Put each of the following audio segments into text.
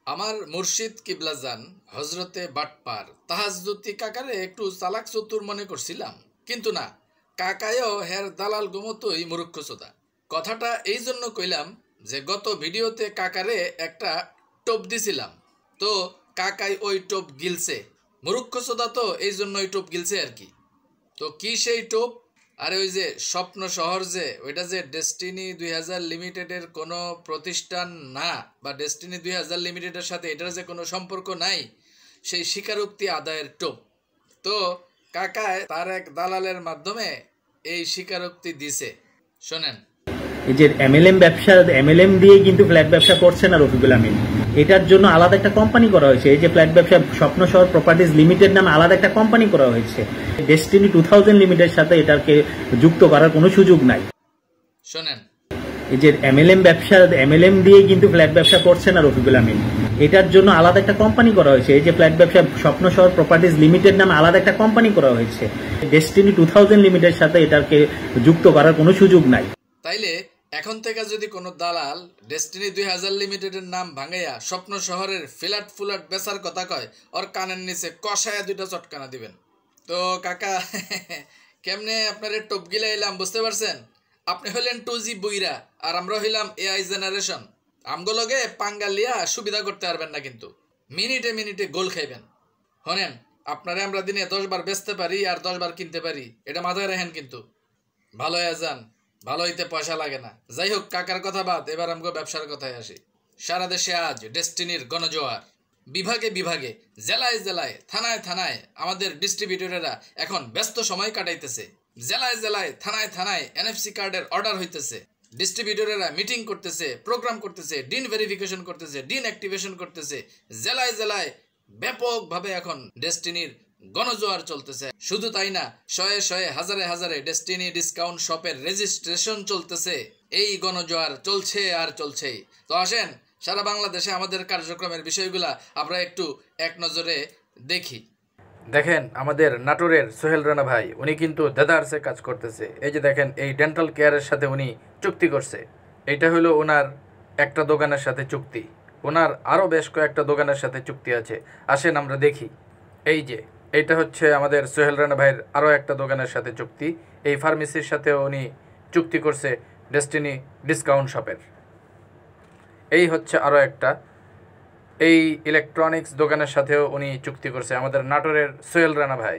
আমার মুর্শিদ কিবলাজান হজরতে বাটপার তাহাজ্জুতি কাকারে একটু চালাক চতুর মনে করছিলাম, কিন্তু না, কাকায়ও হের দালাল গোমতই মুরুক্ষসোদা। কথাটা এই জন্য কইলাম যে গত ভিডিওতে কাকারে একটা টোপ দিছিলাম, তো কাকাই ওই টোপ গিলছে। মুরুক্ষসোদা তো এই জন্য ওই টোপ গিলছে আর কি। তো কি সেই টোপ? আরে ওই যে স্বপ্ন শহর, যে ওইটা যে ডেস্টিনি 2000 লিমিটেডের কোনো প্রতিষ্ঠান না, বা ডেস্টিনি 2000 লিমিটেডের সাথে এটার যে কোনো সম্পর্ক নাই, সেই স্বীকারোক্তি আদায়ের টোপ। তো কাকায় তার এক দালালের মাধ্যমে এই স্বীকারোক্তি দিছে, শোনেন। এই যে এমএলএম ব্যবসা, এমএলএম দিয়ে কিন্তু ফ্ল্যাট ব্যবসা করছে না রফিকুল আমিন, এটার জন্য আলাদা একটা কোম্পানি করা হয়েছে। এই যে ফ্ল্যাট ব্যবসা স্বপ্ন শহর প্রপার্টিজ লিমিটেড নামে আলাদা একটা কোম্পানি করা হয়েছে। ডেস্টিনি 2000 লিমিটেডের সাথে এটাকে যুক্ত করার কোনো সুযোগ নাই। শোনেন, এই যে এমএলএম ব্যবসা, এমএলএম দিয়ে কিন্তু ফ্ল্যাট ব্যবসা করছে না রফিকুল আমিন, এটার জন্য আলাদা একটা কোম্পানি করা হয়েছে। এই যে ফ্ল্যাট ব্যবসা স্বপ্ন শহর প্রপার্টিজ লিমিটেড নামে আলাদা একটা কোম্পানি করা হয়েছে। ডেস্টিনি 2000 লিমিটেডের সাথে এটাকে যুক্ত করার কোনো সুযোগ নাই। তাইলে এখন থেকে যদি কোনো দালাল ডেস্টিনি 2000 লিমিটেডের নাম ভাঙাইয়া স্বপ্ন শহরের ফ্ল্যাট ফুলাট বেচার কথা কয়, ওর কানের নিচে কষায়া 2টা চটকানা দিবেন। তো কাকা কেমনে আপনার টপ গিলাইলাম বুঝতে পারছেন? আপনি হইলেন 2G বুইরা, আর আমরা হইলাম AI জেনারেশন। আমগুলোকে পাঙ্গালিয়া সুবিধা করতে পারবেন না, কিন্তু মিনিটে মিনিটে গোল খাইবেন। হনেন, আপনারে আমরা দিনে 10 বার বেচতে পারি আর 10 বার কিনতে পারি, এটা মাথায় রাখেন। কিন্তু ভালো হয়ে যান, ভালো হইতে পয়সা লাগে না। যাই হোক, কাকার কথা বাদ, এবার আমগো ব্যবসার কথায় আসি। সারা দেশে আজ ডেস্টিনির গণজোয়ার। বিভাগে বিভাগে, জেলায় জেলায়, থানায় থানায় আমাদের ডিস্ট্রিবিউটরেরা এখন ব্যস্ত সময় কাটাইতেছে। জেলায় জেলায়, থানায় থানায় NFC কার্ডের অর্ডার হইতেছে। ডিস্ট্রিবিউটরেরা মিটিং করতেছে, প্রোগ্রাম করতেছে, ডিন ভেরিফিকেশন করতেছে, ডিন অ্যাক্টিভেশন করতেছে। জেলায় জেলায় ব্যাপকভাবে এখন ডেস্টিনির গণজোয়ার চলতেছে। শুধু তাই না, শয়ে শয়ে, হাজারে হাজারে ডেস্টিনি ডিসকাউন্ট শপের রেজিস্ট্রেশন চলতেছে। এই গণজোয়ার চলছে আর চলছেই। তো আসেন, সারা বাংলাদেশে আমাদের কার্যক্রমের বিষয়গুলা আমরা একটু এক নজরে দেখি। দেখেন, আমাদের নাটোরের সোহেল রানা ভাই, উনি কিন্তু দেদারসে কাজ করতেছে। এই যে দেখেন, এই ডেন্টাল কেয়ারের সাথে উনি চুক্তি করছে। এইটা হলো ওনার একটা দোকানের সাথে চুক্তি। ওনার আরও বেশ কয়েকটা দোকানের সাথে চুক্তি আছে। আসেন আমরা দেখি। এই যে এইটা হচ্ছে আমাদের সোহেল রানা ভাইয়ের আরও একটা দোকানের সাথে চুক্তি। এই ফার্মেসির সাথেও উনি চুক্তি করছে ডেস্টিনি ডিসকাউন্ট শপের। এই হচ্ছে আরও একটা, এই ইলেকট্রনিক্স দোকানের সাথেও উনি চুক্তি করছে আমাদের নাটোরের সোহেল রানা ভাই।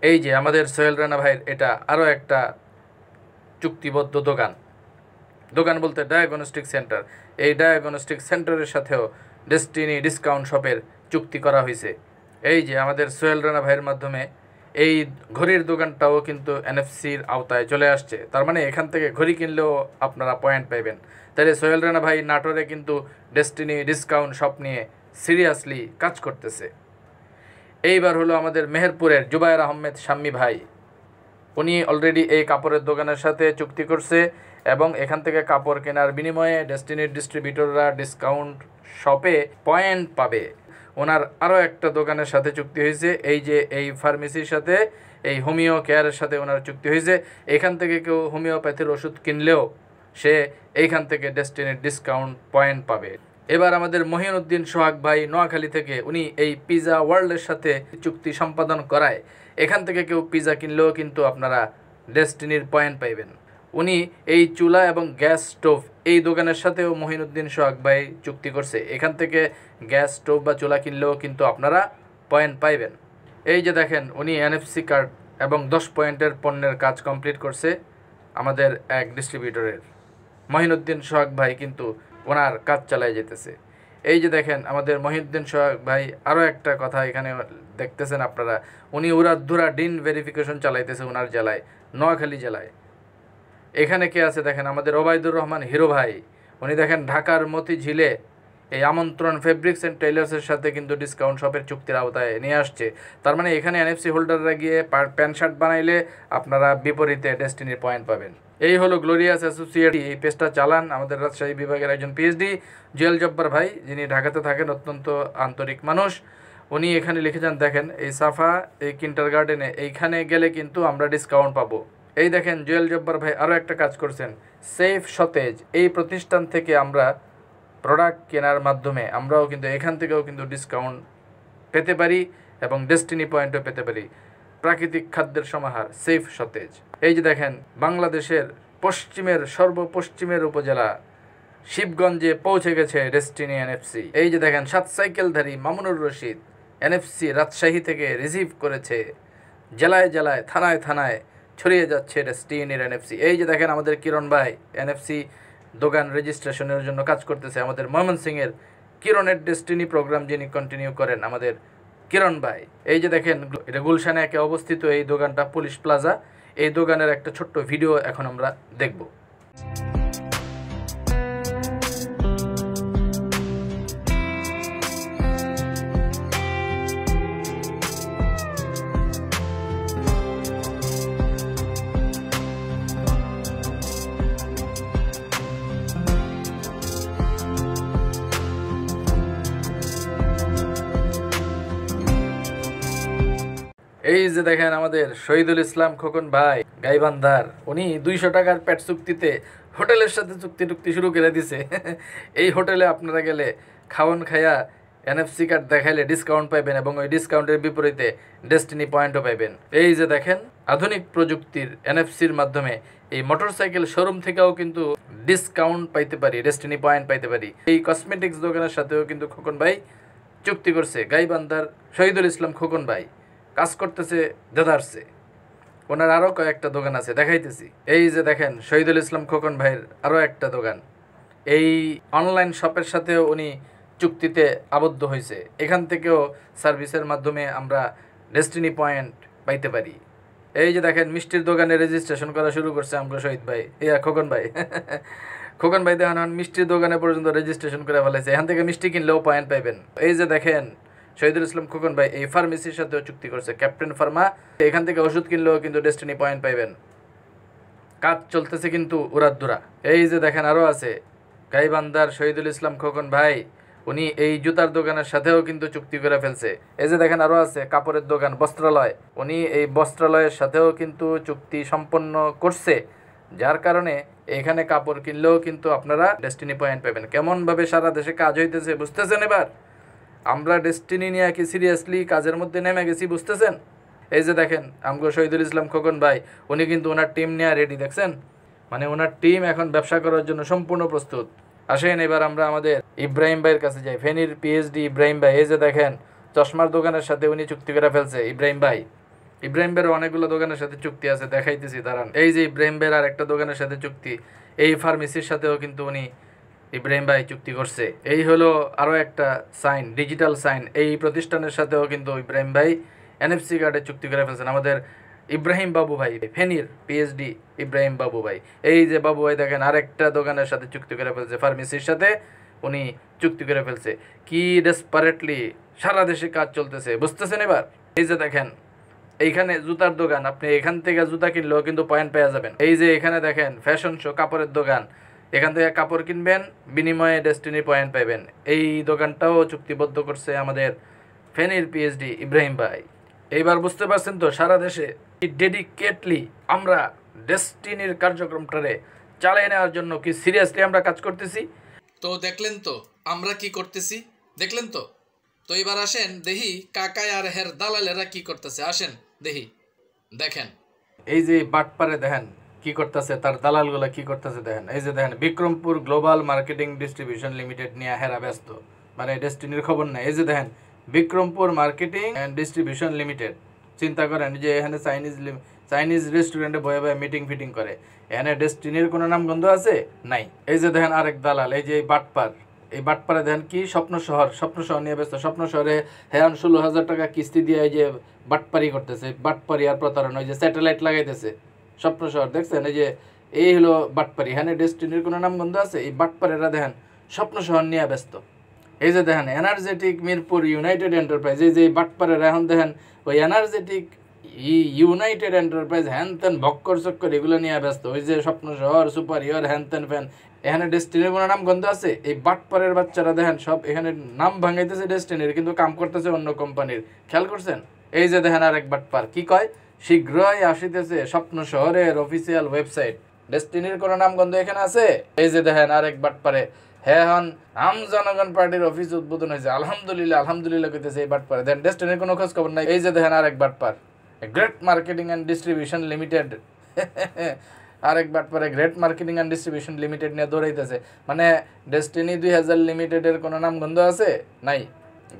এই যে আমাদের সোহেল রানা ভাইয়ের এটা আরও একটা চুক্তিবদ্ধ দোকান। দোকান বলতে ডায়াগনস্টিক সেন্টার। এই ডায়াগনস্টিক সেন্টারের সাথেও ডেস্টিনি ডিসকাউন্ট শপের চুক্তি করা হয়েছে। এই যে আমাদের সোহেল রানা ভাইয়ের মাধ্যমে এই ঘড়ির দোকানটাও কিন্তু NFCর আওতায় চলে আসছে। তার মানে এখান থেকে ঘড়ি কিনলেও আপনারা পয়েন্ট পাইবেন। তাহলে সোহেল রানা ভাই নাটোরে কিন্তু ডেস্টিনি ডিসকাউন্ট শপ নিয়ে সিরিয়াসলি কাজ করতেছে। এইবার হলো আমাদের মেহেরপুরের জুবায়ের আহমেদ শাম্মী ভাই। উনি অলরেডি এই কাপড়ের দোকানের সাথে চুক্তি করছে, এবং এখান থেকে কাপড় কেনার বিনিময়ে ডেস্টিনির ডিস্ট্রিবিউটররা ডিসকাউন্ট শপে পয়েন্ট পাবে। ওনার আরও একটা দোকানের সাথে চুক্তি হয়েছে। এই যে এই ফার্মেসির সাথে, এই হোমিও কেয়ারের সাথে ওনার চুক্তি হয়েছে। এখান থেকে কেউ হোমিওপ্যাথির ওষুধ কিনলেও সে এইখান থেকে ডেস্টিনির ডিসকাউন্ট পয়েন্ট পাবে। এবার আমাদের মহিনুদ্দিন সোহাগ ভাই নোয়াখালী থেকে, উনি এই পিজা ওয়ার্ল্ডের সাথে চুক্তি সম্পাদন করায় এখান থেকে কেউ পিজা কিনলেও কিন্তু আপনারা ডেস্টিনির পয়েন্ট পাইবেন। উনি এই চুলা এবং গ্যাস স্টোভ এই দোকানের সাথেও মহিনুদ্দিন সোহাগ ভাই চুক্তি করছে। এখান থেকে গ্যাস স্টোভ বা চুলা কিনলেও কিন্তু আপনারা পয়েন্ট পাইবেন। এই যে দেখেন, উনি NFC কার্ড এবং 10 পয়েন্টের পণ্যের কাজ কমপ্লিট করছে আমাদের এক ডিস্ট্রিবিউটরের। মহিনুদ্দিন সোহাগ ভাই কিন্তু ওনার কাজ চালায় যেতেছে। এই যে দেখেন, আমাদের মহিউদ্দিন সোহাগ ভাই আরও একটা কথা এখানে দেখতেছেন আপনারা, উনি উড়াধুরা ডিন ভেরিফিকেশন চালাইতেছে ওনার জেলায়, নোয়াখালী জেলায়। এখানে কে আছে দেখেন, আমাদের ওবায়দুর রহমান হিরো ভাই। উনি দেখেন ঢাকার মতিঝিলে এই আমন্ত্রণ ফেব্রিক্স অ্যান্ড টেইলার্সের সাথে কিন্তু ডিসকাউন্ট শপের চুক্তির আওতায় নিয়ে আসছে। তার মানে এখানে NFC হোল্ডাররা গিয়ে প্যান্ট শার্ট বানাইলে আপনারা বিপরীতে ডেস্টিনির পয়েন্ট পাবেন। এই হলো গ্লোরিয়াস অ্যাসোসিয়েট। এই পেজটা চালান আমাদের রাজশাহী বিভাগের একজন PhD জুয়েল জব্বার ভাই, যিনি ঢাকাতে থাকেন, অত্যন্ত আন্তরিক মানুষ। উনি এখানে লিখে যান, দেখেন এই সাফা এই কিন্টার গার্ডেনে, এইখানে গেলে কিন্তু আমরা ডিসকাউন্ট পাবো। এই দেখেন জুয়েল জব্বার ভাই আরও একটা কাজ করছেন, সেফ সতেজ। এই প্রতিষ্ঠান থেকে আমরা প্রোডাক্ট কেনার মাধ্যমে আমরাও কিন্তু এখান থেকেও কিন্তু ডিসকাউন্ট পেতে পারি এবং ডেস্টিনি পয়েন্টও পেতে পারি। প্রাকৃতিক খাদ্যের সমাহার, সেফ সতেজ। এই যে দেখেন বাংলাদেশের পশ্চিমের সর্বপশ্চিমের উপজেলা শিবগঞ্জে পৌঁছে গেছে ডেস্টিনি এনএফসি। এই যে দেখেন 7 সাইকেলধারী মামুনুর রশিদ এনএফসি রাজশাহী থেকে রিসিভ করেছে। জেলায় জেলায় থানায় থানায় ছড়িয়ে যাচ্ছে ডেস্টিনির এনএফসি। এই যে দেখেন আমাদের কিরণ ভাই এনএফসি দোকান রেজিস্ট্রেশনের জন্য কাজ করতেছে। আমাদের ময়মনসিংহের কিরণের ডেস্টিনি প্রোগ্রাম যিনি কন্টিনিউ করেন আমাদের কিরণ ভাই। এই যে দেখেন এটা গুলশানে একে অবস্থিত এই দোকানটা, পুলিশ প্লাজা। এই দোকানের একটা ছোট্ট ভিডিও এখন আমরা দেখব। এই যে দেখেন আমাদের শহীদুল ইসলাম খোকন ভাই গাইবান্ধার, উনি 200 টাকার পেট চুক্তিতে হোটেলের সাথে চুক্তি শুরু করে দিছে। এই হোটেলে আপনারা গেলে খাওয়ান খাইয়া এনএফসি কার্ড দেখাইলে ডিসকাউন্ট পাইবেন এবং ওই ডিসকাউন্টের বিপরীতে ডেস্টিনি পয়েন্টও পাইবেন। এই যে দেখেন আধুনিক প্রযুক্তির এনএফসির মাধ্যমে এই মোটরসাইকেল শোরুম থেকেও কিন্তু ডিসকাউন্ট পাইতে পারি, ডেস্টিনি পয়েন্ট পাইতে পারি। এই কসমেটিক্স দোকানের সাথেও কিন্তু খোকন ভাই চুক্তি করছে। গাইবান্ধার শহীদুল ইসলাম খোকন ভাই কাজ করতেছে দেদারসে। ওনার আরও কয়েকটা দোকান আছে, দেখাইতেছি। এই যে দেখেন শহীদুল ইসলাম খোকন ভাইয়ের আরও একটা দোকান। এই অনলাইন শপের সাথেও উনি চুক্তিতে আবদ্ধ হয়েছে। এখান থেকেও সার্ভিসের মাধ্যমে আমরা ডেস্টিনি পয়েন্ট পাইতে পারি। এই যে দেখেন মিষ্টির দোকানে রেজিস্ট্রেশন করা শুরু করছে আমরা শহীদ ভাই, খোকন ভাই। খোকন ভাই দেখেন মিষ্টির দোকানে পর্যন্ত রেজিস্ট্রেশন করে ফেলেছে। এখান থেকে মিষ্টি কিনলেও পয়েন্ট পাইবেন। এই যে দেখেন শহীদুল ইসলাম খোকন ভাই এই ফার্মেসির সাথেও চুক্তি করছে, ক্যাপ্টেন ফার্মা। এখান থেকে ওষুধ কিনলেও কিন্তু ডেস্টিনি পয়েন্ট পাইবেন। কাজ চলতেছে কিন্তু উড়াদুরা। এই যে দেখেন আরও আছে গাইবান্ধার শহীদুল ইসলাম খোকন ভাই, উনি এই জুতার দোকানের সাথেও কিন্তু চুক্তি করে ফেলছে। এই যে দেখেন আরও আছে কাপড়ের দোকান বস্ত্রালয়, উনি এই বস্ত্রালয়ের সাথেও কিন্তু চুক্তি সম্পন্ন করছে, যার কারণে এখানে কাপড় কিনলেও কিন্তু আপনারা ডেস্টিনি পয়েন্ট পাবেন। কেমনভাবে সারা দেশে কাজ হইতেছে বুঝতেছেন? এবার আমরা ডেস্টিনি নিয়ে কি সিরিয়াসলি কাজের মধ্যে নেমে গেছি, বুঝতেছেন? এই যে দেখেন আমগো শহীদুল ইসলাম খোকন ভাই, উনি কিন্তু ওনার টিম নিয়ে রেডি, দেখছেন? মানে ওনার টিম এখন ব্যবসা করার জন্য সম্পূর্ণ প্রস্তুত। আসেন এবার আমরা আমাদের ইব্রাহিম ভাইয়ের কাছে যাই, ফেনীর পিএইচডি ইব্রাহিম ভাই। এই যে দেখেন চশমার দোকানের সাথে উনি চুক্তি করে ফেলছে ইব্রাহিম ভাই। ইব্রাহিম ভাইয়ের অনেকগুলো দোকানের সাথে চুক্তি আছে, দেখাইতেছি দাঁড়ান। এই যে ইব্রাহিম ভাইয়ের আর একটা দোকানের সাথে চুক্তি, এই ফার্মেসির সাথেও কিন্তু উনি ইব্রাহিম ভাই চুক্তি করছে। এই হলো আরও একটা সাইন, ডিজিটাল সাইন। এই প্রতিষ্ঠানের সাথেও কিন্তু ইব্রাহিম ভাই এনএফসি কার্ডে চুক্তি করে ফেলছেন। আমাদের ইব্রাহিম বাবু ভাই ফেনীর পিএইচডি ইব্রাহিম বাবু ভাই। এই যে বাবু ভাই দেখেন আরেকটা দোকানের সাথে চুক্তি করে ফেলছে, ফার্মেসির সাথে উনি চুক্তি করে ফেলছে। কি ডেসপারেটলি সারা দেশে কাজ চলতেছে, বুঝতেছেন? এবার এই যে দেখেন এইখানে জুতার দোকান, আপনি এখান থেকে জুতা কিনলেও কিন্তু পয়েন্ট পেয়ে যাবেন। এই যে এখানে দেখেন ফ্যাশন শো কাপড়ের দোকান, এখান থেকে কাপড় কিনবেন বিনিময়ে ডেস্টিনি পয়েন্ট পাইবেন। এই দোকানটাও চুক্তিবদ্ধ করছে আমাদের ফেনীর পিএইচডি ইব্রাহিম ভাই। এইবার বুঝতে পারছেন তো সারা দেশে ডেডিকেটলি আমরা ডেস্টিনির কার্যক্রমটারে চালিয়ে নেওয়ার জন্য কি সিরিয়াসলি আমরা কাজ করতেছি। তো দেখলেন তো আমরা কি করতেছি, দেখলেন তো। তো এবার আসেন দেখি কাকাই আর হের দালালেরা কি করতেছে, আসেন দেখি, দেখেন। এই যে বাটপারে দেখেন কি করতেছে, তার দালালগুলা কি করতেছে দেখেন। এই যে দেখেন Bikrampur global marketing distribution limited নিয়ে হেরা ব্যস্ত, মানে ডেস্টিনির খবর নাই। এই যে দেখেন Bikrampur marketing and distribution limited, চিন্তা করেন যে এখানে চাইনিজ রেস্টুরেন্টে বয়ে বয়ে মিটিং ফিটিং করে, এখানে ডেস্টিনির কোনো নামগন্ধ আছে? নাই। এই যে দেখেন আরেক দালাল, এই যে বাটপার, এই বাটপারে দেখেন কি স্বপ্ন শহর নিয়ে ব্যস্ত। স্বপ্ন শহরে হ্যাঁ 16,000 টাকা কিস্তি দিয়ে এই যে বাটপারি করতেছে, বাটপারি আর প্রতারণা। ওই যে স্যাটেলাইট লাগাইতেছে স্বপ্ন শহর, দেখছেন? এই যে এই হলো বাটপারি, এখানে ডেস্টিনির কোনো নামগন্ধ আছে? এই বাটপারেরা দেখেন স্বপ্ন শহর নিয়ে ব্যস্ত। এই যে দেখেন এনার্জেটিক মিরপুর ইউনাইটেড এন্টারপ্রাইজ, এই যে বাটপারেরা এখন দেখেন ওই এনার্জেটিক ইউনাইটেড এন্টারপ্রাইজ হ্যান ত্যান ভক্কর চক্কর এগুলো নিয়ে ব্যস্ত। ওই যে স্বপ্ন শহর সুপার ইয়ার হ্যান ত্যান ফ্যান, এখানে ডেস্টিনির কোনো নাম গন্ধ আছে? এই বাটপারের বাচ্চারা দেখেন সব এখানে নাম ভাঙাইতেছে ডেস্টিনির, কিন্তু কাম করতেছে অন্য কোম্পানির। খেয়াল করছেন? এই যে দেখেন আরেক বাটপার কি কয়, শীঘ্রই আসিতেছে স্বপ্ন শহরের অফিসিয়াল ওয়েবসাইট। ডেস্টিনির কোনো নাম গন্ধ এখানে আছে? এই যে দেখেন আরেক বাটপারে হ্যাঁ হন আম জনগণ পার্টির অফিস উদ্বোধন হয়েছে, আলহামদুলিল্লাহ আলহামদুলিল্লাহ কইতেছে এই বাটপার। দেন ডেস্টিনির কোনো খোঁজ খবর নাই। এই যে দেখেন আরেক বাটপার, great marketing and distribution limited আরেক বাটপারে great marketing and distribution limited নিয়ে দৌড়াইতেছে। মানে ডেস্টিনি 2000 লিমিটেডের কোনো নাম গন্ধ আছে? নাই।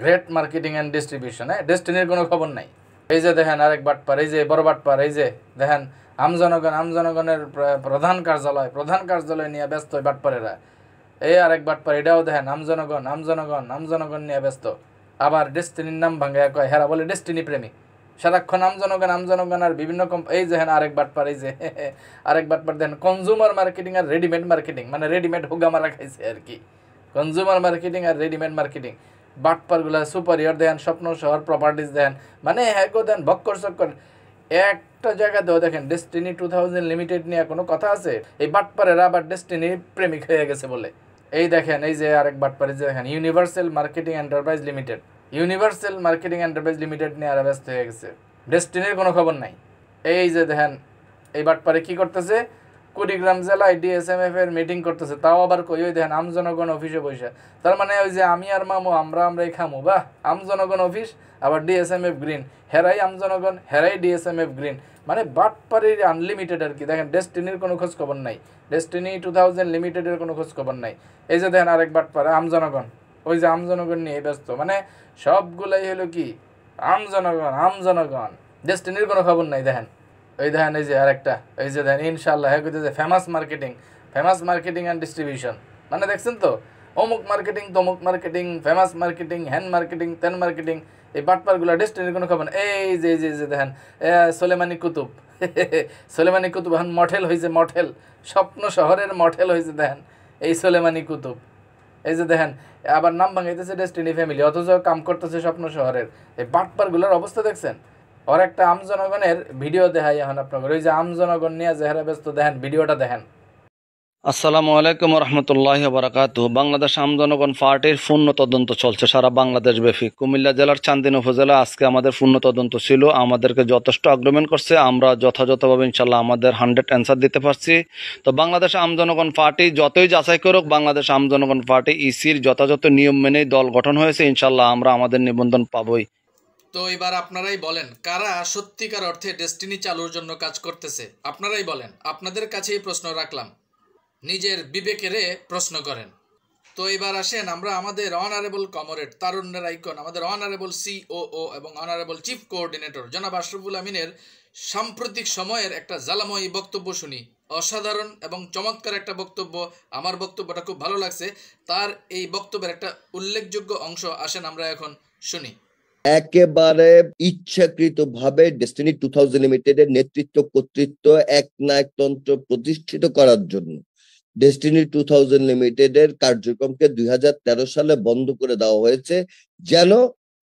গ্রেট মার্কেটিং অ্যান্ড ডিস্ট্রিবিউশন, হ্যাঁ, ডেস্টিনির কোনো খবর নাই। এই যে দেখেন আরেক বাটপার, এই যে বড় বাটপার, এই যে দেখেন আমজনগণের প্রধান কার্যালয় নিয়ে ব্যস্ত ওই বাটপারেরা। এই আরেক বাটপার, এটাও দেখেন আমজনগণ নিয়ে ব্যস্ত। আবার ডেস্টিনির নাম ভাঙ্গায় কয়, হেরা বলে ডেস্টিনি প্রেমিক, সারাক্ষণ আমজনগণ আর বিভিন্ন এই দেখেন আরেক বাটপার, এই যে আরেক বাটপার দেখেন কনজিউমার মার্কেটিং আর রেডিমেড মার্কেটিং, মানে রেডিমেড হুগা মারা খাইছে আর কি। কনজিউমার মার্কেটিং আর রেডিমেড মার্কেটিং বাটপারগুলা সুপারিয়র দেখেন, স্বপ্ন শহর প্রপার্টিজ দেখেন, মানে হ্যাঁ দেন ভক্কর চক্কর। একটা জায়গাতেও দেখেন ডেস্টিনি 2000 লিমিটেড নিয়ে কোনো কথা আছে? এই বাটপারেরা আবার ডেস্টিনি প্রেমিক হয়ে গেছে বলে। এই দেখেন এই যে আরেক বাটপারে যে দেখেন ইউনিভার্সাল মার্কেটিং এন্টারপ্রাইজ লিমিটেড নিয়ে আর ব্যস্ত হয়ে গেছে, ডেস্টিনির কোনো খবর নাই। এই যে দেখেন এই বাটপারে কি করতেছে, কুড়িগ্রাম জেলায় ডিএসএমএফ এর মিটিং করতেছে, তাও আবার কই ওই দেখেন আমজনগণ অফিসে বসে। তার মানে ওই যে আমি আর মামু আমরাই খামু, বাহ, আমজনগণ অফিস আবার ডিএসএমএফ গ্রিন, হেরাই আমজনগণ হেরাই ডিএসএমএফ গ্রিন, মানে বাটপাড়ির আনলিমিটেড আর কি। দেখেন ডেস্টিনির কোনো খোঁজ খবর নাই, ডেস্টিনি 2000 লিমিটেডের কোনো খোঁজ খবর নাই। এই যে দেখেন আরেক বাটপাড়া আমজনগণ, ওই যে আমজনগণ নিয়ে ব্যস্ত, মানে সবগুলাই হলো কি আমজনগণ, ডেস্টিনির কোনো খবর নাই। দেখেন ওই দেখেন এই যে আরেকটা, এই যে দেখেন ইনশাল্লাহ হ্যাঁ কইতেছে ফেমাস মার্কেটিং অ্যান্ড ডিস্ট্রিবিউশন, মানে দেখছেন তো অমুক মার্কেটিং তমুক marketing, famous marketing, hand marketing, তেন মার্কেটিং, এই বাটপারগুলো ডেস্টিনির কোনো খবর। এই যে দেখেন সোলেমানি কুতুব এখন মঠেল হয়েছে, মঠেল, স্বপ্ন শহরের মঠেল হয়েছে দেখেন এই সোলেমানি কুতুব। এই যে দেখেন আবার নাম ভাঙাইতেছে ডেস্টিনি ফ্যামিলি, অথচ কাম করতেছে স্বপ্ন শহরের। এই বাটপারগুলোর অবস্থা দেখছেন? ওর একটা আমজনগণের ভিডিও দেখাই এখন আপনাদের, ওই যে আমজনগণ নিয়ে যারা ব্যস্ত, দেখেন ভিডিওটা দেখেন। আসসালামু আলাইকুম রহমতুল্লাহি বারাকাতুহু। বাংলাদেশ আমজনগণ পার্টির পূর্ণ তদন্ত চলছে সারা বাংলাদেশ ব্যাপী। কুমিল্লা জেলার চান্দিনা উপজেলা আজকে আমাদের পূর্ণ তদন্ত ছিল, আমাদেরকে যথেষ্ট আগ্রহণ করছে, আমরা যথাযথভাবে ইনশাল্লাহ আমাদের 100 অ্যান্সার দিতে পারছি। তো বাংলাদেশ আমজনগণ পার্টি যতই যাচাই করুক, বাংলাদেশ আমজনগণ পার্টি ইসির যথাযথ নিয়ম মেনেই দল গঠন হয়েছে, ইনশাল্লাহ আমরা আমাদের নিবন্ধন পাবই। তো এবার আপনারাই বলেন কারা সত্যিকার অর্থে ডেস্টিনি চালুর জন্য কাজ করতেছে, আপনারাই বলেন। আপনাদের কাছেই প্রশ্ন রাখলাম, নিজের বিবেকেরে প্রশ্ন করেন। তো এবার আসেন আমরা আমাদের অনারেবল কমরেড, তারুণ্যের আইকন, আমাদের অনারেবল সিওও এবং অনারেবল চিফ কোঅর্ডিনেটর জনাব আশরাফুল আমিনের সাম্প্রতিক সময়ের একটা জ্বালাময়ী বক্তব্য শুনি। অসাধারণ এবং চমৎকার একটা বক্তব্য, আমার বক্তব্যটা খুব ভালো লাগছে। তার এই বক্তব্যের একটা উল্লেখযোগ্য অংশ আসেন আমরা এখন শুনি। একেবারে ইচ্ছাকৃতভাবে ডেস্টিনি 2000 লিমিটেডের নেতৃত্ব কর্তৃত্ব একনায়কতন্ত্র প্রতিষ্ঠিত করার জন্য ডেস্টিনি 2000 লিমিটেডের কার্যক্রমকে 2013 সালে বন্ধ করে দেওয়া হয়েছে, যেন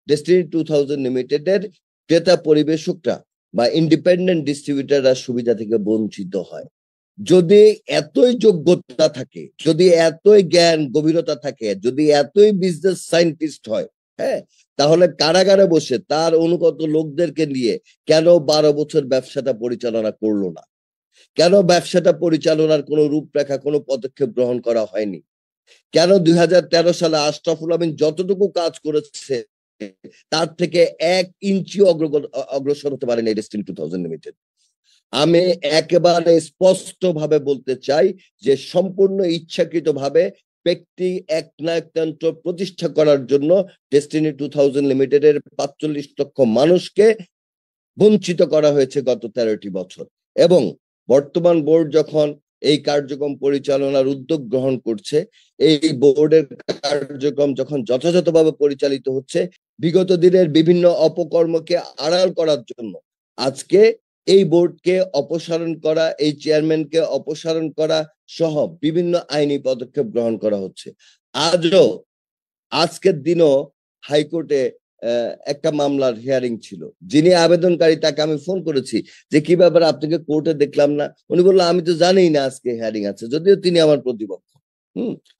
ডেস্টিনি 2000 লিমিটেডের ক্রেতা পরিবেশকরা বা ইন্ডিপেন্ডেন্ট ডিস্ট্রিবিউটাররা সুবিধা থেকে বঞ্চিত হয়। যদি এতই যোগ্যতা থাকে, যদি এতই জ্ঞান গভীরতা থাকে, যদি এতই বিজনেস সায়েন্টিস্ট হয়, হ্যাঁ, তাহলে কারাগারে বসে তার অনুগত লোকদেরকে নিয়ে কেন 12 বছর ব্যবসাটা পরিচালনা করলো না? কেন ব্যবসাটা পরিচালনার কোনো রূপরেখা, কোনো পদক্ষেপ গ্রহণ করা হয়নি? কেন 2013 সালে আশরাফুল আমিন যতটুকু কাজ করেছে তার থেকে 1 ইঞ্চিও অগ্রসর হতে পারেনি ডেস্টিনি 2000 লিমিটেড? আমি একেবারে স্পষ্ট ভাবে বলতে চাই যে সম্পূর্ণ ইচ্ছাকৃতভাবে ব্যক্তি একনায়কতন্ত্র প্রতিষ্ঠা করার জন্য ডেস্টিনি 2000 লিমিটেডের 45 লক্ষ মানুষকে বঞ্চিত করা হয়েছে গত 13টি বছর। এবং বর্তমান বোর্ড যখন এই কার্যক্রম পরিচালনার উদ্যোগ গ্রহণ করছে, এই বোর্ডের কার্যক্রম যখন যথাযথভাবে পরিচালিত হচ্ছে, বিগত দিনের বিভিন্ন অপকর্মকে আড়াল করার জন্য আজকে এই বোর্ডকে অপসারণ করা, এই চেয়ারম্যানকে অপসারণ করা সহ বিভিন্ন আইনি পদক্ষেপ গ্রহণ করা হচ্ছে। আজকের দিনও হাইকোর্টে একটা মামলার হিয়ারিং ছিল। যিনি আবেদনকারী তাকে আমি ফোন করেছি যে কি ব্যাপারে আপনাকে কোর্টে দেখলাম না। উনি বললো আমি তো জানি না আজকে হিয়ারিং আছে, যদিও তিনি আমার প্রতিপক্ষ।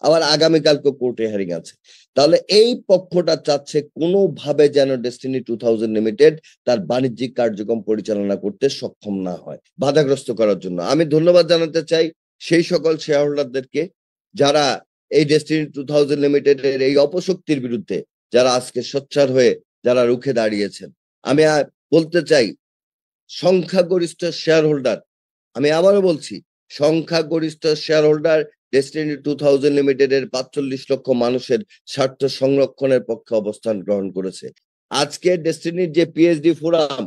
আবার আগামীকালকে কোর্টে হিয়ারিং আছে। তাহলে এই পক্ষটা চাচ্ছে কোনোভাবে যেন ডেস্টিনি 2000 লিমিটেড তার বাণিজ্যিক কার্যক্রম পরিচালনা করতে সক্ষম না হয়, বাধাগ্রস্ত করার জন্য। আমি ধন্যবাদ জানাতে চাই সেই সকল শেয়ার হোল্ডারদেরকে যারা এই ডেস্টিনি 2000 লিমিটেডের এই অপশক্তির বিরুদ্ধে যারা আজকে সোচ্চার হয়ে যারা রুখে দাঁড়িয়েছেন। আমি বলতে চাই, সংখ্যাগরিষ্ঠ শেয়ার হোল্ডার, আমি আবারও বলছি, সংখ্যাগরিষ্ঠ শেয়ার হোল্ডার ডেস্টিনি 2000 লিমিটেডের 45 লক্ষ মানুষের স্বার্থ সংরক্ষণের পক্ষে অবস্থান গ্রহণ করেছে। আজকে ডেস্টিনির যে পিএইচডি ফোরাম,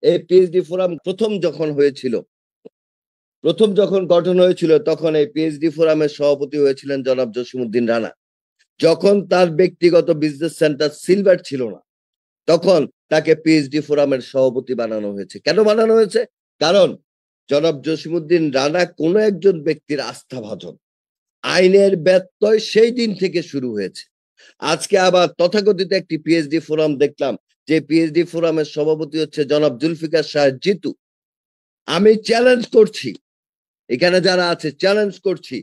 এই পিএইচডি ফোরাম প্রথম যখন গঠন হয়েছিল তখন এই পিএইচডি ফোরামের সভাপতি হয়েছিলেন জনাব জসিমউদ্দিন রানা। যখন তার ব্যক্তিগত বিজনেস সেন্টার সিলভার ছিল না, তখন তাকে পিএইচডি ফোরামের সভাপতি বানানো হয়েছে। কেন বানানো হয়েছে? কারণ জনাব জসিমউদ্দিন রানা কোনো একজন ব্যক্তির আস্থাভাজন। আইনের ব্যত্যয় সেই দিন থেকে শুরু হয়েছে। আজকে আবার তথাকথিত একটি পিএইচডি ফোরাম দেখলাম, যে পিএইচডি ফোরামের সভাপতি হচ্ছে জনাব জুলফিকার সাহেব জিতু। আমি চ্যালেঞ্জ করছি, এখানে যারা আছে চ্যালেঞ্জ করছি,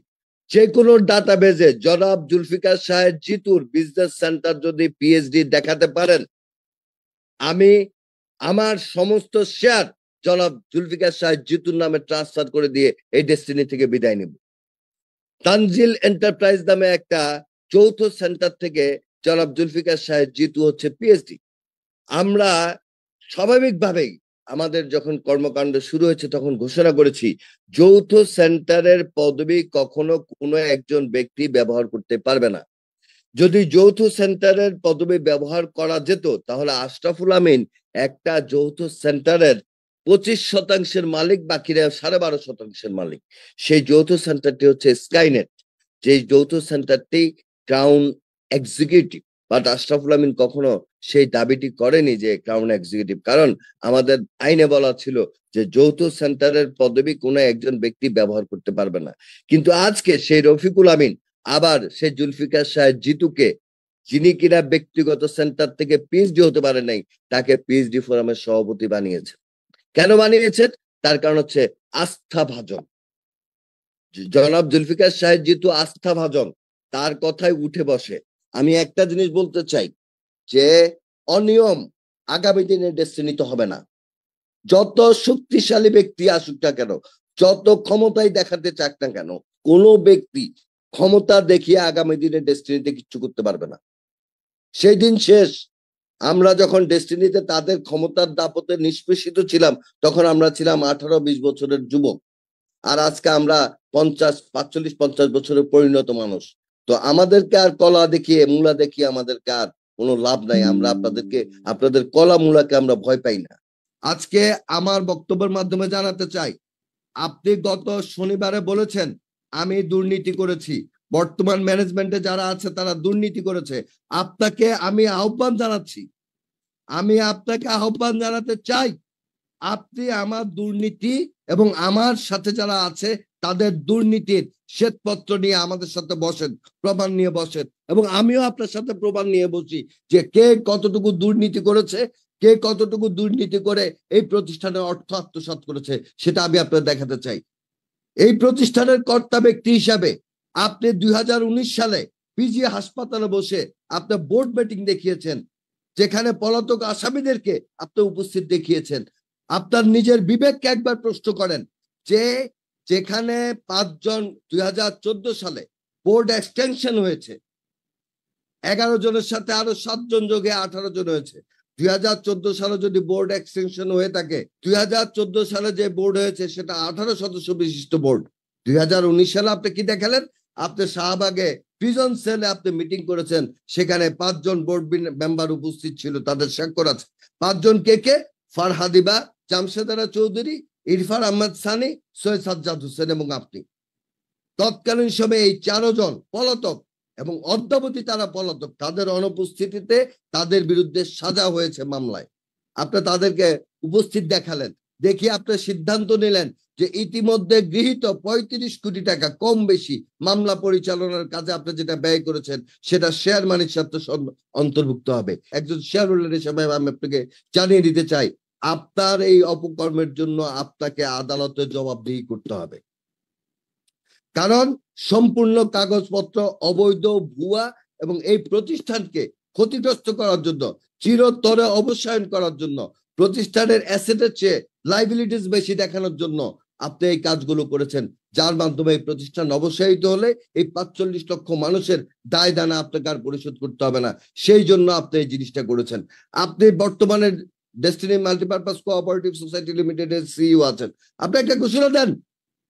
যে কোনো ডাটাবেজে জনাব জুলফিকার সাহেব জিতুর বিজনেস সেন্টার যদি পিএইচডি দেখাতে পারেন, আমি আমার সমস্ত শেয়ার জনাব জুলফিকার সাহেব জিতুর নামে ট্রান্সফার করে দিয়ে এই ডেস্টিনি থেকে বিদায় নিব। তানজিল এন্টারপ্রাইজ নামে একটা যৌথ সেন্টার থেকে জনাব জুলফিকার সাহেব জিতু হচ্ছে পিএইচডি। আমরা স্বাভাবিকভাবেই আমাদের যখন কর্মকাণ্ড শুরু হয়েছে তখন ঘোষণা করেছি, যৌথ সেন্টারের পদবি কখনো কোনো একজন ব্যক্তি ব্যবহার করতে পারবে না। যদি যৌথ সেন্টারের পদবি ব্যবহার করা যেত, তাহলে আশরাফুল আমিন একটা যৌথ সেন্টারের 25% মালিক, বাকিরা 12.5% মালিক। সেই যৌথ সেন্টারটি হচ্ছে স্কাইনেট, যে যৌথ সেন্টারটি ক্রাউন এক্সিকিউটিভ। বাট আশরাফুল আমিন কখনো সেই দাবিটি করেনি যে ক্রাউন এক্সিকিউটিভ, কারণ আমাদের আইনে বলা ছিল যে যৌথ সেন্টারের পদবি কোনো একজন ব্যক্তি ব্যবহার করতে পারবে না। কিন্তু আজকে সেই রফিকুল আমিন আবার সেই জুলফিকার সাহেব জিতুকে, যিনি কিনা ব্যক্তিগত সেন্টার থেকে পিএইচডি হতে পারে নাই, তাকে পিএইচডি ফোরামের সভাপতি বানিয়েছে। কেন বানিয়েছেন? তার কারণ হচ্ছে আস্থাভাজন। জনাব জুলফিকার সাহেব জিতু আস্থাভাজন, তার কথায় উঠে বসে। আমি একটা জিনিস বলতে চাই, যে অনিয়ম আগামী দিনে ডেস্টিনিতে হবে না। যত শক্তিশালী ব্যক্তি আসুক না কেন, যত ক্ষমতাই দেখাতে চাক না কেন, কোনো ব্যক্তি ক্ষমতা দেখিয়ে আগামী দিনে ডেস্টিনিতে কিচ্ছু করতে পারবে না। সেই দিন শেষ। আমরা যখন ডেস্টিনিতে তাদের ক্ষমতার দাপটে নিষ্পেষিত ছিলাম, তখন আমরা ছিলাম 18-20 বছরের যুবক, আর আজকে আমরা 45-50 বছরের পরিণত মানুষ। তো আমাদেরকে আর কলা দেখিয়ে মূলা দেখিয়ে আমাদেরকে আর কোনো লাভ নাই। আমরা আপনাদের কলা মূলাকে আমরা ভয় পাই না। আজকে আমার বক্তব্যের মাধ্যমে জানাতে চাই, আপনি গত শনিবারে বলেছেন আমি দুর্নীতি করেছি, বর্তমান ম্যানেজমেন্টে যারা আছে তারা দুর্নীতি করেছে। আপনাকে আমি আহ্বান জানাতে চাই, আপনি আমার দুর্নীতি এবং আমার সাথে যারা আছে তাদের দুর্নীতির শ্বেতপত্র নিয়ে আমাদের সাথে বসেন, প্রমাণ নিয়ে বসেন, এবং আমিও আপনার সাথে প্রমাণ নিয়ে বসি যে কে কতটুকু দুর্নীতি করেছে, কে কতটুকু দুর্নীতি করে এই প্রতিষ্ঠানের অর্থ আত্মসাৎ করেছে, সেটা আমি আপনার দেখাতে চাই। এই প্রতিষ্ঠানের কর্তা ব্যক্তি হিসাবে আপনি 2019 সালে পিজি হাসপাতালে বসে আপনি বোর্ড মিটিং দেখিয়েছেন, যেখানে পলাতক আসামিদেরকে আপনি উপস্থিত দেখিয়েছেন। আপনার নিজের বিবেককে একবার প্রশ্ন করেন, যে যেখানে 5 জন 2014 সালে বোর্ড এক্সটেনশন হয়েছে, 11 জনের সাথে আরো 7 জন যোগে 18 জন হয়েছে। 2014 সালে যদি বোর্ড এক্সটেনশন হয়ে থাকে, 2014 সালে যে বোর্ড হয়েছে সেটা 18 সদস্য বিশিষ্ট বোর্ড। 2019 সালে আপনি কি দেখালেন? আপনি শাহবাগে প্রিজন সেলে আপনি মিটিং করেছেন, সেখানে 5 জন বোর্ড মেম্বার উপস্থিত ছিল, তাদের স্বাক্ষর আছে। 5 জন কে? ফারহাদিবা, জামশেদারা চৌধুরী, ইরফান আহমদ সানি, সৈয়দ সাজ্জাদ হোসেন এবং আপনি। তৎকালীন সময়ে এই 4 জন পলাতক এবং অদ্যাবধি তারা পলাতক, তাদের অনুপস্থিতিতে তাদের বিরুদ্ধে সাজা হয়েছে মামলায়। আপনি তাদেরকে উপস্থিত দেখালেন, দেখিয়ে আপনি সিদ্ধান্ত নিলেন যে ইতিমধ্যে গৃহীত 35 কোটি টাকা কম বেশি মামলা পরিচালনার কাজে আপনি যেটা ব্যয় করেছেন সেটা শেয়ার মানির সাথে অন্তর্ভুক্ত হবে। একজন শেয়ার হোল্ডার হিসেবে আমি আপনাকে জানিয়ে দিতে চাই, আপনার এই অপকর্মের জন্য আপনাকে আদালতে জবাবদিহি করতে হবে। কারণ সম্পূর্ণ কাগজপত্র অবৈধ, ভুয়া, এবং এই প্রতিষ্ঠানকে ক্ষতিগ্রস্ত করার জন্য, চিরতরে অবসায়ন করার জন্য, প্রতিষ্ঠানের অ্যাসেটের চেয়ে লাইবিলিটিস বেশি দেখানোর জন্য আপনি এই কাজগুলো করেছেন, যার মাধ্যমে এই প্রতিষ্ঠান অবসায়িত হলে এই ৪৫ লক্ষ মানুষের দায় দানা আপনাকে আর পরিশোধ করতে হবে না। সেই জন্য আপনি এই জিনিসটা করেছেন। আপনি বর্তমানে destiny multipurpose cooperative society limited এর সিইও আছেন। আপনি একটা ঘোষণা দেন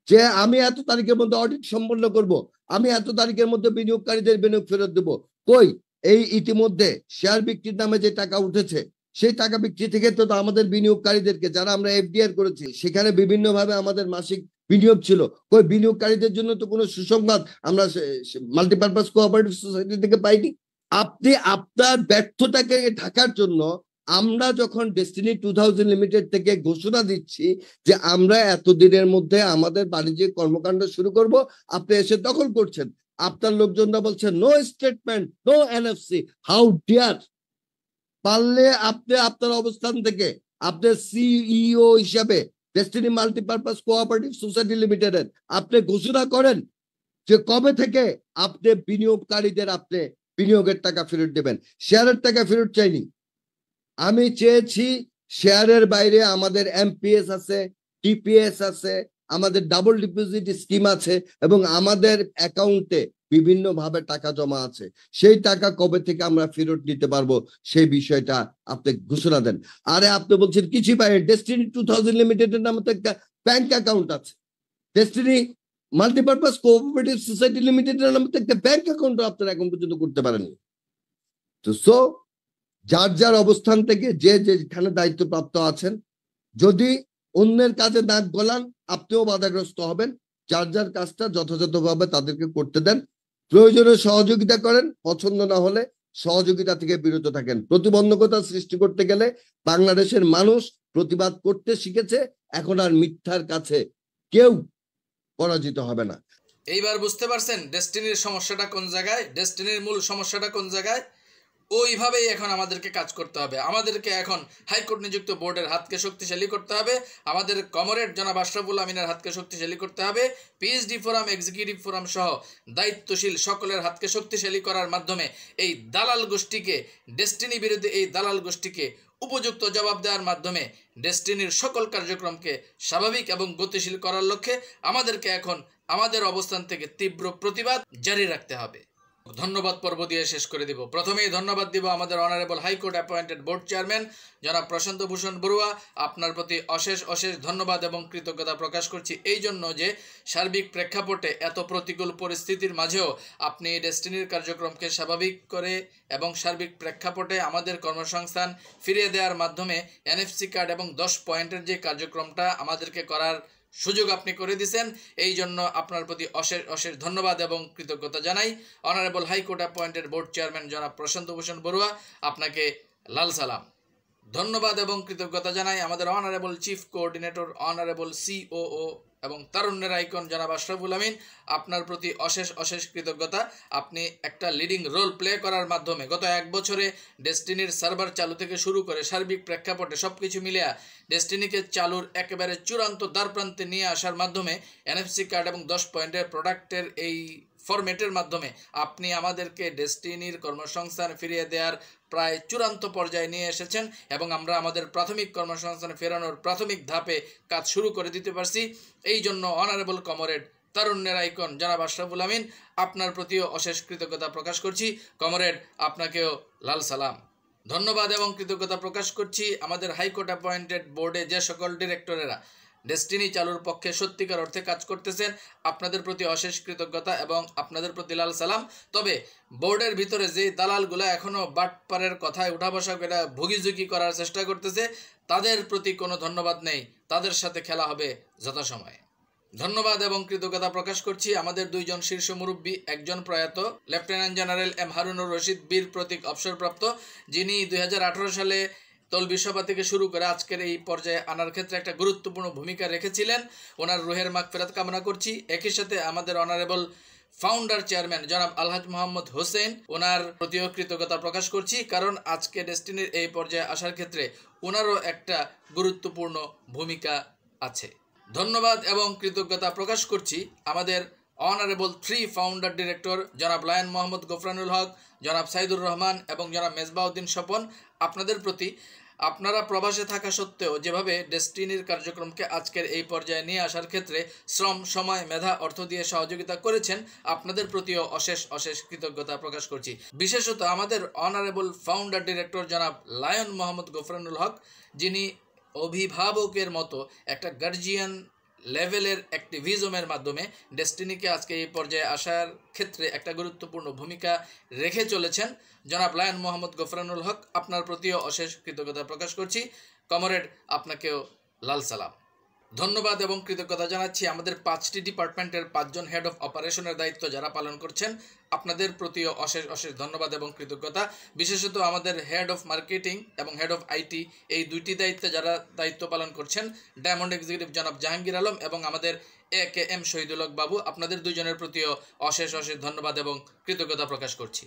যে আমি এত তারিখের মধ্যে অডিট সম্পন্ন করব, আমি এত তারিখের মধ্যে বিনিয়োগকারীদের বিনিয়োগ ফেরত দেব। কই এই ইতিমধ্যে শেয়ার বিক্রির নামে যে টাকা উঠেছে, সেই টাকা বিক্রি থেকে তো আমাদের বিনিয়োগকারীদেরকে, যারা আমরা এফডিআর করেছি, সেখানে বিভিন্নভাবে আমাদের মাসিক বিনিয়োগ ছিল, কই বিনিয়োগকারীদের জন্য তো কোনো সুসংবাদ আমরা মাল্টিপারপাস কোঅপারেটিভ সোসাইটি থেকে পাইনি। আপনি আপনার ব্যর্থতাকে ঢাকার জন্য আমরা যখন ডেস্টিনি 2000 লিমিটেড থেকে ঘোষণা দিচ্ছি যে আমরা এতদিনের মধ্যে আমাদের বাণিজ্যিক কর্মকাণ্ড শুরু করব, আপনি এসে দখল করছেন। আপনার লোকজনরা বলছে no statement, no NFC. How dear! পারলে আপনি আপনার অবস্থান থেকে আপনার সিইও হিসাবে ডেস্টিনি মাল্টিপারপাস কোঅপারেটিভ সোসাইটি লিমিটেডের আপনি ঘোষণা করেন যে কবে থেকে আপনি বিনিয়োগকারীদের আপনি বিনিয়োগের টাকা ফেরত দেবেন। শেয়ারের টাকা ফেরত চাইনি, আমি চেয়েছি শেয়ারের বাইরে আমাদের এমপিএস আছে, টিপিএস আছে, আমাদের ডাবল ডিপোজিট স্কিম আছে এবং আমাদের অ্যাকাউন্টে বিভিন্ন ভাবে টাকা জমা আছে। সেই টাকা কবে থেকে আমরা ফেরত নিতে পারবো সেই বিষয়টা আপনি ঘোষণা দেন। আরে আপনি বলছেন কিছু পাই, ডেস্টিনি 2000 লিমিটেডের নামে তো একটা ব্যাংক অ্যাকাউন্ট আছে, ডেস্টিনি মাল্টিপারপাস কোঅপারেটিভ সোসাইটি লিমিটেডের নামে তো একটা ব্যাংক অ্যাকাউন্টও আপনারা এখন পর্যন্ত করতে পারেননি। তো যার যার অবস্থান থেকে যে যেখানে দায়িত্বপ্রাপ্ত আছেন, যদি অন্যের কাজে নাক গলান আপনিও বাধাগ্রস্ত হবেন। যার যার কাজটা যথাযথভাবে তাদেরকে করতে দেন, প্রয়োজনে সহযোগিতা করেন, পছন্দ না হলে সহযোগিতা থেকে বিরত থাকেন। প্রতিবন্ধকতা সৃষ্টি করতে গেলে বাংলাদেশের মানুষ প্রতিবাদ করতে শিখেছে, এখন আর মিথ্যার কাছে কেউ পরাজিত হবে না। এইবার বুঝতে পারছেন ডেস্টিনির সমস্যাটা কোন জায়গায়, ডেস্টিনির মূল সমস্যাটা কোন জায়গায়। ওইভাবেই এখন আমাদেরকে কাজ করতে হবে। আমাদেরকে এখন হাইকোর্ট নিযুক্ত বোর্ডের হাতকে শক্তিশালী করতে হবে, আমাদের কমরেড জনাব আশরাফুল আমিনের হাতকে শক্তিশালী করতে হবে, পিএইচডি ফোরাম, এক্সিকিউটিভ ফোরাম সহ দায়িত্বশীল সকলের হাতকে শক্তিশালী করার মাধ্যমে এই দালাল গোষ্ঠীকে, ডেস্টিনি বিরোধী এই দালাল গোষ্ঠীকে উপযুক্ত জবাব দেওয়ার মাধ্যমে ডেস্টিনির সকল কার্যক্রমকে স্বাভাবিক এবং গতিশীল করার লক্ষ্যে আমাদেরকে এখন আমাদের অবস্থান থেকে তীব্র প্রতিবাদ জারি রাখতে হবে। ধন্যবাদ পর্ব দিয়ে শেষ করে দিব। প্রথমেই ধন্যবাদ দিব আমাদের honourable high court appointed board chairman জনাব প্রশান্ত ভূষণ বড়ুয়া। আপনার প্রতি অশেষ অশেষ ধন্যবাদ এবং কৃতজ্ঞতা প্রকাশ করছি এই জন্য যে সার্বিক প্রেক্ষাপটে এত প্রতিকূল পরিস্থিতির মাঝেও আপনি ডেস্টিনির কার্যক্রমকে স্বাভাবিক করে এবং সার্বিক প্রেক্ষাপটে আমাদের কর্মসংস্থান ফিরিয়ে দেওয়ার মাধ্যমে এনএফসি কার্ড এবং 10 পয়েন্টের যে কার্যক্রমটা আমাদেরকে করার সুযোগ আপনি করে দিয়েছেন, এই জন্য আপনার প্রতি অশেষ অশেষ ধন্যবাদ এবং কৃতজ্ঞতা জানাই। Honourable high court appointed board chairman জনাব প্রশান্ত ভূষণ বড়ুয়া, আপনাকে লাল সালাম। ধন্যবাদ এবং কৃতজ্ঞতা জানাই আমাদের honourable chief coordinator, honourable COO এবং তারুণ্যের আইকন জনাব আশরাফুল আমিন, আপনার প্রতি অশেষ অশেষ কৃতজ্ঞতা। আপনি একটা লিডিং রোল প্লে করার মাধ্যমে গত 1 বছরে ডেস্টিনির সার্ভার চালু থেকে শুরু করে সার্বিক প্রেক্ষাপটে সবকিছু মিলিয়ে ডেস্টিনিকে চালুর একেবারে চূড়ান্ত দ্বারপ্রান্তে নিয়ে আসার মাধ্যমে এনএফসি কার্ড এবং 10 পয়েন্টের প্রোডাক্টের এই ফরম্যাটের মাধ্যমে আপনি আমাদেরকে ডেস্টিনির কর্মসংস্থান ফিরিয়ে দেওয়ার প্রায় চূড়ান্ত পর্যায়ে নিয়ে এসেছেন এবং আমরা আমাদের প্রাথমিক কর্মসংস্থান ফেরানোর প্রাথমিক ধাপে কাজ শুরু করে দিতে পারছি। এই জন্য অনারেবল কমরেড তারুণ্যের আইকন জনাব আশরাফুল আমিন, আপনার প্রতিও অশেষ কৃতজ্ঞতা প্রকাশ করছি। কমরেড, আপনাকেও লাল সালাম। ধন্যবাদ এবং কৃতজ্ঞতা প্রকাশ করছি আমাদের হাইকোর্ট অ্যাপয়েন্টেড বোর্ডে যে সকল ডিরেক্টরেরা ডেস্টিনি চালুর পক্ষে সত্যিকার অর্থে কাজ করতেছেন, আপনাদের প্রতি অশেষ কৃতজ্ঞতা এবং আপনাদের প্রতি লাল সালাম। তবে বোর্ডের ভিতরে যে দালালগুলো এখনও বাটপারের কথায় উঠা বসা করে ভুগিঝুঁকি করার চেষ্টা করতেছে, তাদের প্রতি কোনো ধন্যবাদ নেই, তাদের সাথে খেলা হবে যথাসময়ে। ধন্যবাদ এবং কৃতজ্ঞতা প্রকাশ করছি আমাদের 2 জন শীর্ষ মুরব্বী, একজন প্রয়াত lieutenant general M Harunur Rashid বীর প্রতীক অবসরপ্রাপ্ত, যিনি 2018 সালে তলবি সভা থেকে শুরু করে আজকের এই পর্যায়ে আনার ক্ষেত্রে একটা গুরুত্বপূর্ণ ভূমিকা রেখেছিলেন। ওনার রুহের মাগফিরাত কামনা করছি। একই সাথে আমাদের অনারেবল ফাউন্ডার চেয়ারম্যান জনাব আলহাজ মোহাম্মদ হোসেন, ওনার প্রতিও কৃতজ্ঞতা প্রকাশ করছি, কারণ আজকে ডেস্টিনির এই পর্যায়ে আসার ক্ষেত্রে ওনারও একটা গুরুত্বপূর্ণ ভূমিকা আছে। ধন্যবাদ এবং কৃতজ্ঞতা প্রকাশ করছি আমাদের অনারেবল 3 ফাউন্ডার ডিরেক্টর জনাব লায়ন মোহাম্মদ গফরানুল হক, জনাব সাইদুর রহমান এবং জনাব মেজবাউদ্দিন স্বপন। আপনাদের প্রতি আপনারা প্রবাসে থাকা সত্ত্বেও যেভাবে ডেস্টিনির কার্যক্রমকে আজকের এই পর্যায়ে নিয়ে আসার ক্ষেত্রে শ্রম, সময়, মেধা, অর্থ দিয়ে সহযোগিতা করেছেন, আপনাদের প্রতিও অশেষ অশেষ কৃতজ্ঞতা প্রকাশ করছি। বিশেষত আমাদের অনারেবল ফাউন্ডার ডিরেক্টর জনাব লায়ন মোহাম্মদ গফরানুল হক, যিনি অভিভাবকের মতো একটা গার্জিয়ান লেভেলের অ্যাক্টিভিজমের মাধ্যমে ডেস্টিনিকে আজকে এই পর্যায়ে আসার ক্ষেত্রে একটা গুরুত্বপূর্ণ ভূমিকা রেখে চলেছেন। জনাব লায়ন মোহাম্মদ গফরানুল হক, আপনার প্রতিও অশেষ কৃতজ্ঞতা প্রকাশ করছি। কমরেড, আপনাকেও লাল সালাম। ধন্যবাদ এবং কৃতজ্ঞতা জানাচ্ছি আমাদের 5টি ডিপার্টমেন্টের 5 জন হেড অফ অপারেশনের দায়িত্ব যারা পালন করছেন, আপনাদের প্রতিও অশেষ অশেষ ধন্যবাদ এবং কৃতজ্ঞতা। বিশেষত আমাদের হেড অফ মার্কেটিং এবং হেড অফ আইটি, এই 2টি দায়িত্বে যারা দায়িত্ব পালন করছেন, ডায়মন্ড এক্সিকিউটিভ জনাব জাহাঙ্গীর আলম এবং আমাদের AKM শহীদুল হক বাবু, আপনাদের দুজনের প্রতিও অশেষ অশেষ ধন্যবাদ এবং কৃতজ্ঞতা প্রকাশ করছি।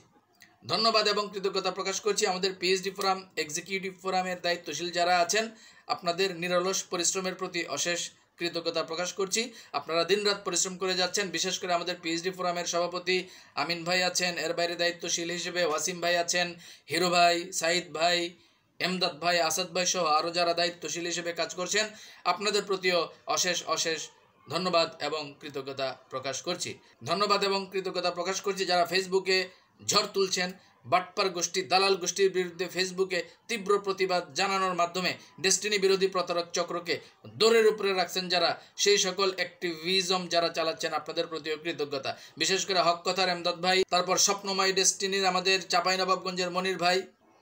ধন্যবাদ এবং কৃতজ্ঞতা প্রকাশ করছি আমাদের পিএইচডি ফোরাম, এক্সিকিউটিভ ফোরামের দায়িত্বশীল যারা আছেন, আপনাদের নিরলস পরিশ্রমের প্রতি অশেষ কৃতজ্ঞতা প্রকাশ করছি। আপনারা দিনরাত পরিশ্রম করে যাচ্ছেন। বিশেষ করে আমাদের পিএইচডি ফোরামের সভাপতি আমিন ভাই আছেন, এর বাইরে দায়িত্বশীল হিসেবে ওয়াসিম ভাই আছেন, হিরো ভাই, সাইদ ভাই, এমদাদ ভাই, আসাদ ভাই সহ আরও যারা দায়িত্বশীল হিসেবে কাজ করছেন, আপনাদের প্রতিও অশেষ অশেষ ধন্যবাদ এবং কৃতজ্ঞতা প্রকাশ করছি। ধন্যবাদ এবং কৃতজ্ঞতা প্রকাশ করছি যারা ফেসবুকে ঝড় তুলছেন, বাটপার গোষ্ঠী, দালাল গোষ্ঠীর বিরুদ্ধে ফেসবুকে তীব্র প্রতিবাদ জানানোর মাধ্যমে ডেস্টিনি বিরোধী প্রতারক চক্রকে দৌড়ের উপরে রাখছেন যারা, সেই সকল অ্যাক্টিভিজম যারা চালাচ্ছেন, আপনাদের প্রতিও কৃতজ্ঞতা। বিশেষ করে হক কথার এমদাদ ভাই, তারপর স্বপ্নময় ডেস্টিনির আমাদের চাঁপাইনবাবগঞ্জের মনির ভাই,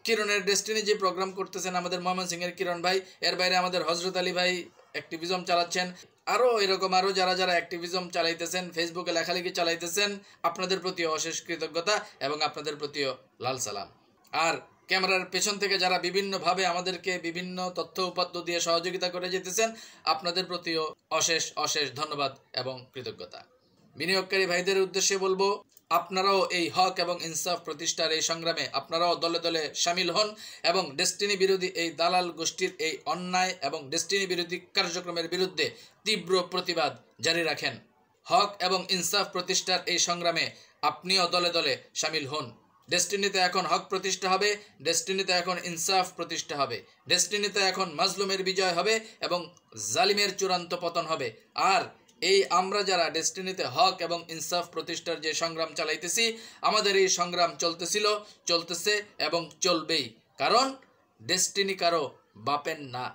কিরণের ডেস্টিনি যে প্রোগ্রাম করতেছেন আমাদের ময়মনসিংহের কিরণ ভাই, এর বাইরে আমাদের হজরত আলী ভাই অ্যাক্টিভিজম চালাচ্ছেন, আরও এরকম আরও যারা যারা অ্যাক্টিভিজম চালাইতেছেন, ফেসবুকে লেখালেখি চালাইতেছেন, আপনাদের প্রতি অশেষ কৃতজ্ঞতা এবং আপনাদের প্রতিও লাল সালাম। আর ক্যামেরার পেছন থেকে যারা বিভিন্নভাবে আমাদেরকে বিভিন্ন তথ্য উপাত্ত দিয়ে সহযোগিতা করে যেতেছেন, আপনাদের প্রতিও অশেষ অশেষ ধন্যবাদ এবং কৃতজ্ঞতা। বিনিয়োগকারী ভাইদের উদ্দেশ্যে বলবো, আপনারাও এই হক এবং ইনসাফ প্রতিষ্ঠার এই সংগ্রামে আপনারাও দলে দলে সামিল হন এবং ডেস্টিনি বিরোধী এই দালাল গোষ্ঠীর এই অন্যায় এবং ডেস্টিনি বিরোধী কার্যক্রমের বিরুদ্ধে তীব্র প্রতিবাদ জারি রাখেন। হক এবং ইনসাফ প্রতিষ্ঠার এই সংগ্রামে আপনিও দলে দলে সামিল হন। ডেস্টিনিতে এখন হক প্রতিষ্ঠা হবে, ডেস্টিনিতে এখন ইনসাফ প্রতিষ্ঠা হবে, ডেস্টিনিতে এখন মাজলুমের বিজয় হবে এবং জালিমের চূড়ান্ত পতন হবে। আর এই আমরা যারা ডেস্টিনিতে হক এবং ইনসাফ প্রতিষ্ঠার যে সংগ্রাম চালাইতেছি, আমাদের এই সংগ্রাম চলতেছিল, চলতেছে এবং চলবেই, কারণ ডেস্টিনি কারো বাপের না।